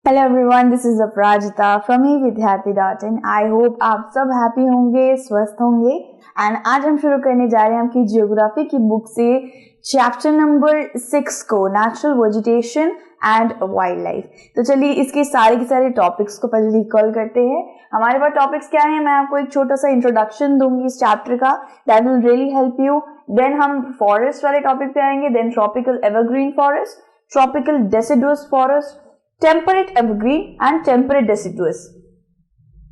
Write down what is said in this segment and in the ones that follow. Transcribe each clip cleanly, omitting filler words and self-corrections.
Hello everyone, this is Aparajita from evidyarthi.in। I hope आप सब happy होंगे, स्वस्थ होंगे। एंड आज हम शुरू करने जा रहे हैं आपकी जियोग्राफी की बुक से चैप्टर नंबर 6 को, natural vegetation and wild life. तो चलिए इसके सारे के सारे टॉपिक्स को पहले रिकॉल करते हैं। हमारे पास टॉपिक्स क्या हैं, मैं आपको एक छोटा सा इंट्रोडक्शन दूंगी इस चैप्टर का, that will really help you. Then हम फॉरेस्ट वाले टॉपिक पे आएंगे, then tropical evergreen forest, tropical deciduous forest, temperate evergreen and temperate deciduous.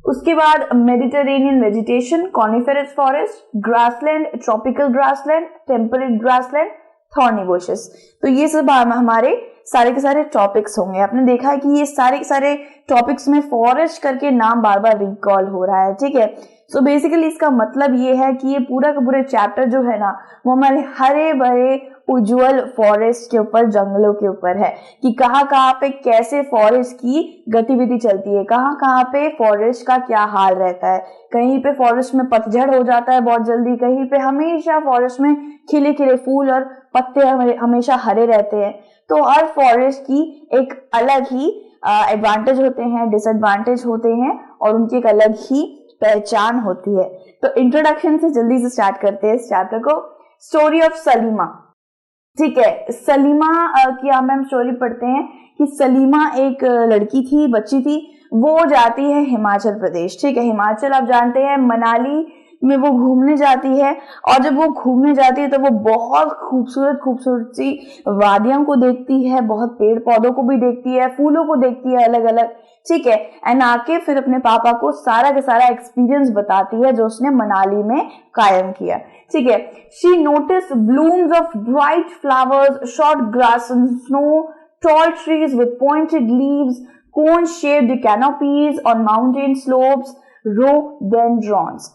उसके बाद Mediterranean vegetation, coniferous forest, grassland, tropical grassland, temperate grassland, thorny bushes. तो ये सब हमारे सारे के सारे टॉपिक्स होंगे। आपने देखा है कि ये सारे के सारे टॉपिक्स में फॉरेस्ट करके नाम बार बार रिकॉल हो रहा है, ठीक है। सो बेसिकली इसका मतलब ये है कि ये पूरा का पूरा चैप्टर जो है ना, वो हमारे हरे भरे उज्जवल फॉरेस्ट के ऊपर, जंगलों के ऊपर है कि कहाँ कहाँ पे कैसे फॉरेस्ट की गतिविधि चलती है, कहाँ कहाँ पे फॉरेस्ट का क्या हाल रहता है। कहीं पे फॉरेस्ट में पतझड़ हो जाता है बहुत जल्दी, कहीं पे हमेशा फॉरेस्ट में खिले खिले फूल और पत्ते हमेशा हरे रहते हैं। तो हर फॉरेस्ट की एक अलग ही एडवांटेज होते हैं, डिसएडवांटेज होते हैं, और उनकी एक अलग ही पहचान होती है। तो इंट्रोडक्शन से जल्दी से स्टार्ट करते हैं इस चैप्टर को। स्टोरी ऑफ सलीमा, ठीक है। सलीमा की हम स्टोरी पढ़ते हैं कि सलीमा एक लड़की थी, बच्ची थी। वो जाती है हिमाचल प्रदेश, ठीक है। हिमाचल आप जानते हैं, मनाली में वो घूमने जाती है। और जब वो घूमने जाती है तो वो बहुत खूबसूरत खूबसूरत सी वादियों को देखती है, बहुत पेड़ पौधों को भी देखती है, फूलों को देखती है अलग अलग, ठीक है। एंड आके फिर अपने पापा को सारा का सारा एक्सपीरियंस बताती है जो उसने मनाली में कायम किया, ठीक है। She notice blooms of bright flowers, short grass and snow, tall trees with pointed leaves, cone-shaped canopies on mountain slopes, rhododendrons।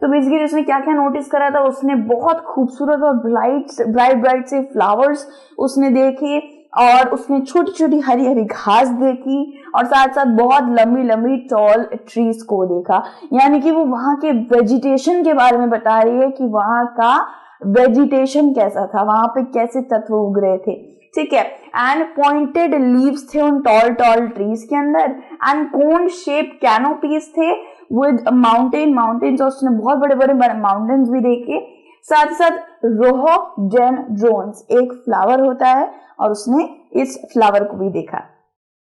तो बेसिकली उसने क्या क्या नोटिस करा था, उसने बहुत खूबसूरत और ब्राइट से फ्लावर्स उसने देखे, और उसने छोटी छोटी हरी हरी घास देखी, और साथ साथ बहुत लंबी लंबी टॉल ट्रीज को देखा। यानी कि वो वहां के वेजिटेशन के बारे में बता रही है कि वहां का वेजिटेशन कैसा था, वहां पे कैसे तत्व उग रहे थे, ठीक है। एंड पॉइंटेड लीव्स थे उन टॉल ट्रीज के अंदर, एंड कोन शेप कैनोपीज थे विद माउंटेन्स, और उसने बहुत बड़े बड़े माउंटेन्स भी देखे। साथ साथ रोहोडेंड्रॉन्स एक फ्लावर होता है, और उसने इस फ्लावर को भी देखा।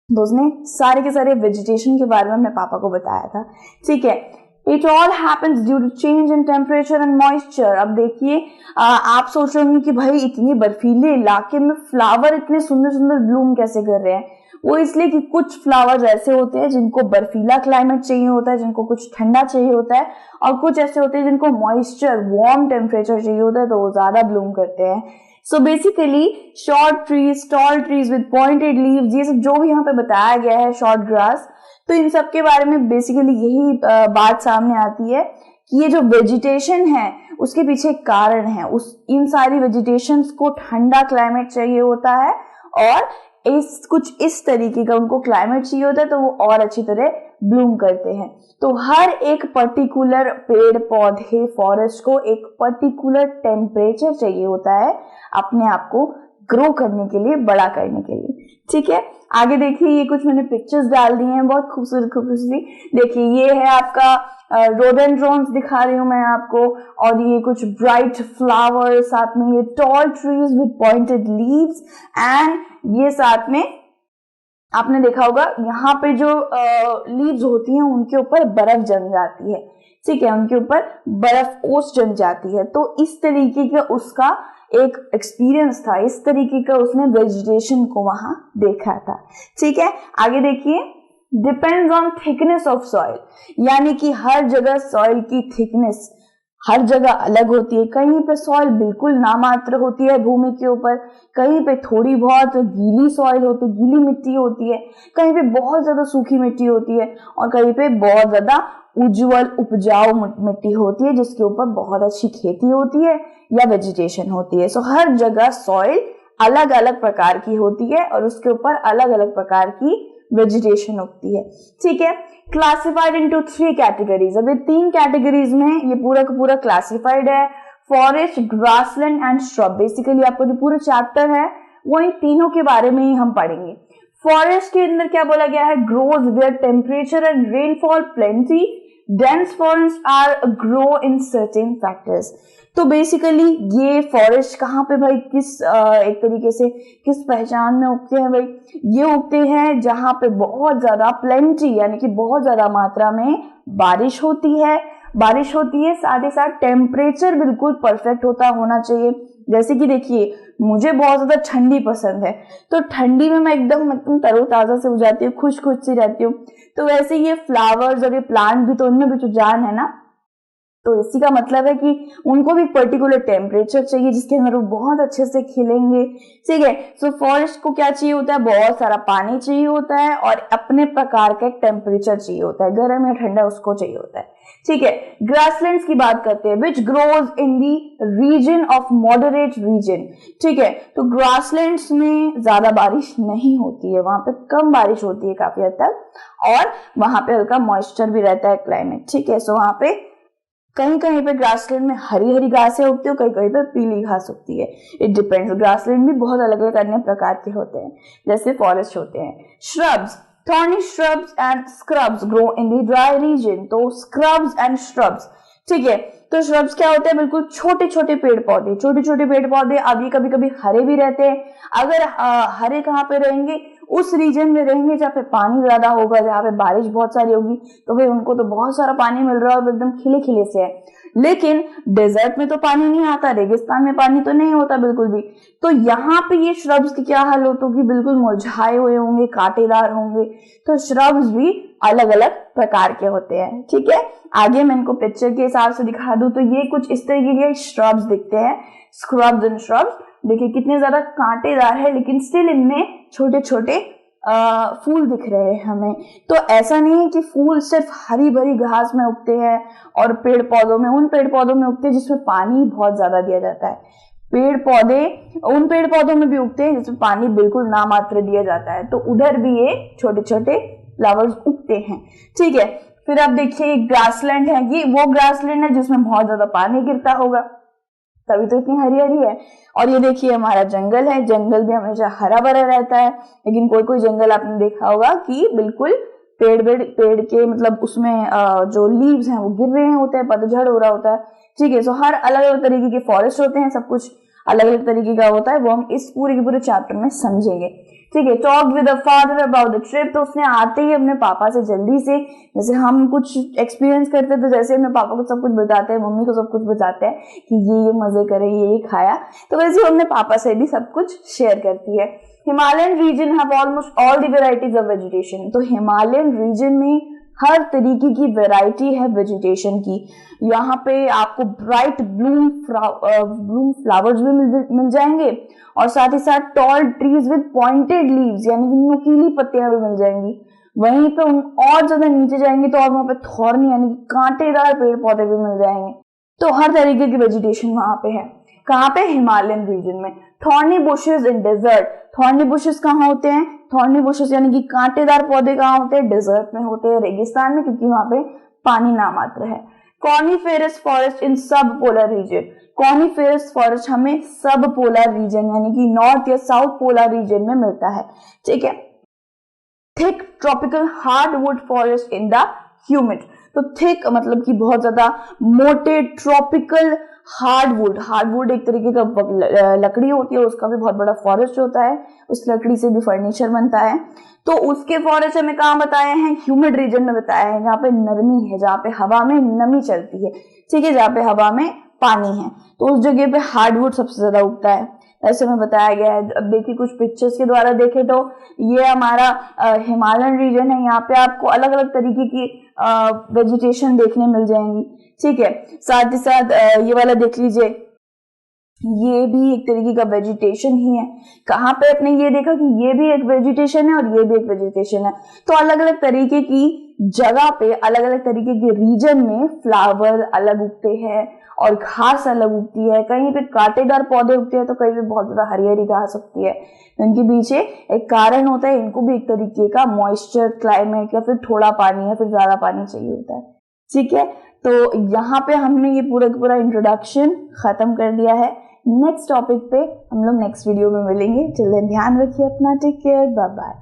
तो उसने सारे के सारे वेजिटेशन के बारे में अपने पापा को बताया था, ठीक है। It all happens due to change in temperature and moisture। अब देखिए, आप सोच रहे होंगे कि भाई इतनी बर्फीले इलाके में फ्लावर इतने सुंदर सुंदर ब्लूम कैसे कर रहे हैं। वो इसलिए कि कुछ फ्लावर्स ऐसे होते हैं जिनको बर्फीला क्लाइमेट चाहिए होता है, जिनको कुछ ठंडा चाहिए होता है, और कुछ ऐसे होते हैं जिनको मॉइस्चर, वार्म टेम्परेचर चाहिए होता है, तो वो ज्यादा ब्लूम करते हैं। So basically short trees, tall trees with pointed leaves, ये सब जो भी यहाँ पे बताया गया है, शॉर्ट ग्रास, तो इन सब के बारे में बेसिकली यही बात सामने आती है कि ये जो वेजिटेशन है उसके पीछे कारण है। इन सारी वेजिटेशंस को ठंडा क्लाइमेट चाहिए होता है, और कुछ इस तरीके का उनको क्लाइमेट चाहिए होता है, तो वो और अच्छी तरह ब्लूम करते हैं। तो हर एक पर्टिकुलर पेड़ पौधे, फॉरेस्ट को एक पर्टिकुलर टेम्परेचर चाहिए होता है अपने आप को ग्रो करने के लिए, बड़ा करने के लिए, ठीक है। आगे देखिए, ये कुछ मैंने पिक्चर्स डाल दी हैं, बहुत खूबसूरत खूबसूरत। देखिए ये है आपका रोडेंड्रॉन्स दिखा रही हूं मैं आपको, और ये कुछ ब्राइट फ्लावर्स, साथ में ये tall trees with pointed leaves, and ये साथ में आपने देखा होगा यहाँ पे जो लीव्स होती हैं उनके ऊपर बर्फ जम जाती है, ठीक है, उनके ऊपर बर्फ ओस जम जाती है। तो इस तरीके का उसका एक एक्सपीरियंस था, इस तरीके का उसने वेजिटेशन को वहां देखा था, ठीक है। आगे देखिए, depends on thickness of soil, यानी कि हर जगह सॉइल की थिकनेस हर जगह अलग होती है। कहीं पे सॉइल बिल्कुल नामात्र होती है भूमि के ऊपर, कहीं पे थोड़ी बहुत गीली सॉइल होती है, गीली मिट्टी होती है, कहीं पे बहुत ज्यादा सूखी मिट्टी होती है, और कहीं पे बहुत ज्यादा उज्जवल उपजाऊ मिट्टी होती है जिसके ऊपर बहुत अच्छी खेती होती है या वेजिटेशन होती है। सो हर जगह सॉइल अलग अलग प्रकार की होती है, और उसके ऊपर अलग अलग प्रकार की वेजिटेशन उगती है, ठीक है। Classified into 3 categories. अब ये 3 कैटेगरीज में ये पूरा का पूरा क्लासिफाइड है, forest, grassland and shrub. Basically आपको जो पूरा चैप्टर है वो इन तीनों के बारे में ही हम पढ़ेंगे। फॉरेस्ट के अंदर क्या बोला गया है, grows where temperature and rainfall plenty, dense forest are grow in certain factors. तो बेसिकली ये फॉरेस्ट कहाँ पे भाई, किस एक तरीके से किस पहचान में उगते हैं भाई, ये उगते हैं जहाँ पे बहुत ज्यादा प्लेंटी यानी कि बहुत ज्यादा मात्रा में बारिश होती है, साथ ही साथ टेम्परेचर बिल्कुल परफेक्ट होना चाहिए। जैसे कि देखिए मुझे बहुत ज्यादा ठंडी पसंद है, तो ठंडी में मैं एकदम तरोताजा से हो जाती हूँ, खुश सी रहती हूँ। तो वैसे ये फ्लावर्स और ये प्लांट भी तो उनमें भी तो जान है ना, तो इसी का मतलब है कि उनको भी एक पर्टिकुलर टेम्परेचर चाहिए जिसके अंदर वो बहुत अच्छे से खिलेंगे। ठीक है, सो फॉरेस्ट को क्या चाहिए होता है, बहुत सारा पानी चाहिए होता है और अपने प्रकार का एक टेम्परेचर चाहिए होता है, गर्म या ठंडा उसको चाहिए होता है। ठीक है, ग्रासलैंड्स की बात करते हैं, which grows in the region of moderate region. ठीक है, तो ग्रासलैंड्स में ज्यादा बारिश नहीं होती है, वहां पे कम बारिश होती है काफी हद तक, और वहां पे हल्का मॉइस्चर भी रहता है क्लाइमेट। ठीक है, सो वहां पे कहीं कहीं पे ग्रासलैंड में हरी हरी घासें उगती है, कहीं कहीं पे पीली घास उगती है, इट डिपेंड्स। ग्रासलैंड भी बहुत अलग अलग अन्य प्रकार के होते हैं जैसे फॉरेस्ट होते हैं। Shrubs, thorny shrubs and scrubs grow in the dry region. तो स्क्रब्स एंड श्रब्स, ठीक है, तो श्रब्स क्या होते हैं, बिल्कुल छोटे छोटे पेड़ पौधे। अब ये कभी कभी हरे भी रहते हैं। अगर हरे कहाँ पे रहेंगे, उस रीजन में रहेंगे जहाँ पे पानी ज्यादा होगा, जहाँ पे बारिश बहुत सारी होगी, तो भाई उनको तो बहुत सारा पानी मिल रहा है और एकदम खिले खिले से है। लेकिन डेजर्ट में तो पानी नहीं आता, रेगिस्तान में पानी तो नहीं होता बिल्कुल भी। तो यहाँ पे ये श्रब्स की क्या हाल होता होगी, बिल्कुल मुरझाए हुए होंगे, कांटेदार होंगे। तो श्रब्स भी अलग अलग प्रकार के होते हैं। ठीक है, आगे मैं इनको पिक्चर के हिसाब से दिखा दूं तो ये कुछ इस तरीके के श्रब्स दिखते हैं, स्क्रब्स एंड श्रब्स। देखिए कितने ज्यादा कांटेदार है, लेकिन स्टिल इनमें छोटे छोटे फूल दिख रहे हैं हमें। तो ऐसा नहीं है कि फूल सिर्फ हरी भरी घास में उगते हैं और पेड़ पौधों में, उन पेड़ पौधों में उगते हैं जिसमें पानी बहुत ज्यादा दिया जाता है। पेड़ पौधे उन पेड़ पौधों में भी उगते हैं जिसमें पानी बिल्कुल नामात्र दिया जाता है, तो उधर भी ये छोटे छोटे फ्लावर्स उगते हैं। ठीक है, फिर आप देखिए ग्रासलैंड है, ये वो ग्रासलैंड है जिसमें बहुत ज्यादा पानी गिरता होगा, तभी तो इतनी हरियाली है। और ये देखिए हमारा जंगल है, जंगल भी हमेशा हरा भरा रहता है, लेकिन कोई कोई जंगल आपने देखा होगा कि बिल्कुल पेड़ के मतलब उसमें जो लीव्स हैं वो गिर रहे होते हैं, पतझड़ हो रहा होता है। ठीक है, सो हर अलग अलग तरीके के फॉरेस्ट होते हैं, सब कुछ अलग अलग तरीके का होता है, वो हम इस पूरे के पूरे चैप्टर में समझेंगे। ठीक है, talk with the father about the trip. तो उसने आते ही अपने पापा से जल्दी से, जैसे हम कुछ एक्सपीरियंस करते थे, जैसे अपने पापा को सब कुछ बताते हैं, मम्मी को सब कुछ बताते हैं कि ये मजे करे, ये खाया, तो वैसे वो अपने पापा से भी सब कुछ शेयर करती है। Himalayan region have almost all the varieties of vegetation. तो हिमालयन रीजन में हर तरीके की वैरायटी है वेजिटेशन की। यहाँ पे आपको ब्राइट ब्लूम फ्लावर्स भी मिल जाएंगे, और साथ ही साथ tall trees with pointed leaves यानी कि नुकीली पत्तियां भी मिल जाएंगी। वहीं पे और ज्यादा नीचे जाएंगे तो और वहां पे थॉर्नी यानी कि कांटेदार पेड़ पौधे भी मिल जाएंगे। तो हर तरीके की वेजिटेशन वहां पे है। कहाँ पे, हिमालयन रीजन में। Thorny bushes in desert. Thorny bushes कहाँ होते हैं, थॉर्नी बुशेस यानी कि कांटेदार पौधे कहाँ होते हैं, डेजर्ट में होते हैं, रेगिस्तान में, क्योंकि वहां पे पानी नामात्र है। कॉनिफेरस फॉरेस्ट इन सब पोलर रीजन। कॉनिफेरस फॉरेस्ट हमें सब पोलर रीजन यानी कि नॉर्थ या साउथ पोलर रीजन में मिलता है। ठीक है, thick tropical hardwood forest in the humid. तो थिक मतलब कि बहुत ज्यादा मोटे, ट्रॉपिकल हार्डवुड एक तरीके का लकड़ी होती है, उसका भी बहुत बड़ा फॉरेस्ट होता है, उस लकड़ी से भी फर्नीचर बनता है। तो उसके फॉरेस्ट हमें कहाँ बताए हैं, ह्यूमिड रीजन में बताया है, जहाँ पे नरमी है, जहाँ पे हवा में नमी चलती है। ठीक है, जहाँ पे हवा में पानी है, तो उस जगह पे हार्डवुड सबसे ज्यादा उगता है, ऐसे में बताया गया है। अब देखिए कुछ पिक्चर्स के द्वारा देखे तो ये हमारा हिमालयन रीजन है, यहाँ पे आपको अलग अलग तरीके की वेजिटेशन देखने मिल जाएंगी। ठीक है, साथ ही साथ ये वाला देख लीजिए, ये भी एक तरीके का वेजिटेशन ही है। कहाँ पे आपने ये देखा कि ये भी एक वेजिटेशन है और ये भी एक वेजिटेशन है। तो अलग अलग तरीके की जगह पे, अलग अलग तरीके के रीजन में फ्लावर अलग उगते हैं और घास अलग उगती है। कहीं पे कांटेदार पौधे उगते हैं तो कहीं पे बहुत ज्यादा हरी हरी घास उगती है। इनके पीछे एक कारण होता है, इनको भी एक तरीके का मॉइस्चर, क्लाइमेट या फिर थोड़ा पानी या फिर ज्यादा पानी चाहिए होता है। ठीक है, तो यहाँ पे हमने ये पूरा इंट्रोडक्शन खत्म कर दिया है। नेक्स्ट टॉपिक पे हम लोग नेक्स्ट वीडियो में मिलेंगे। चलिए ध्यान रखिए अपना, टेक केयर, बाय बाय।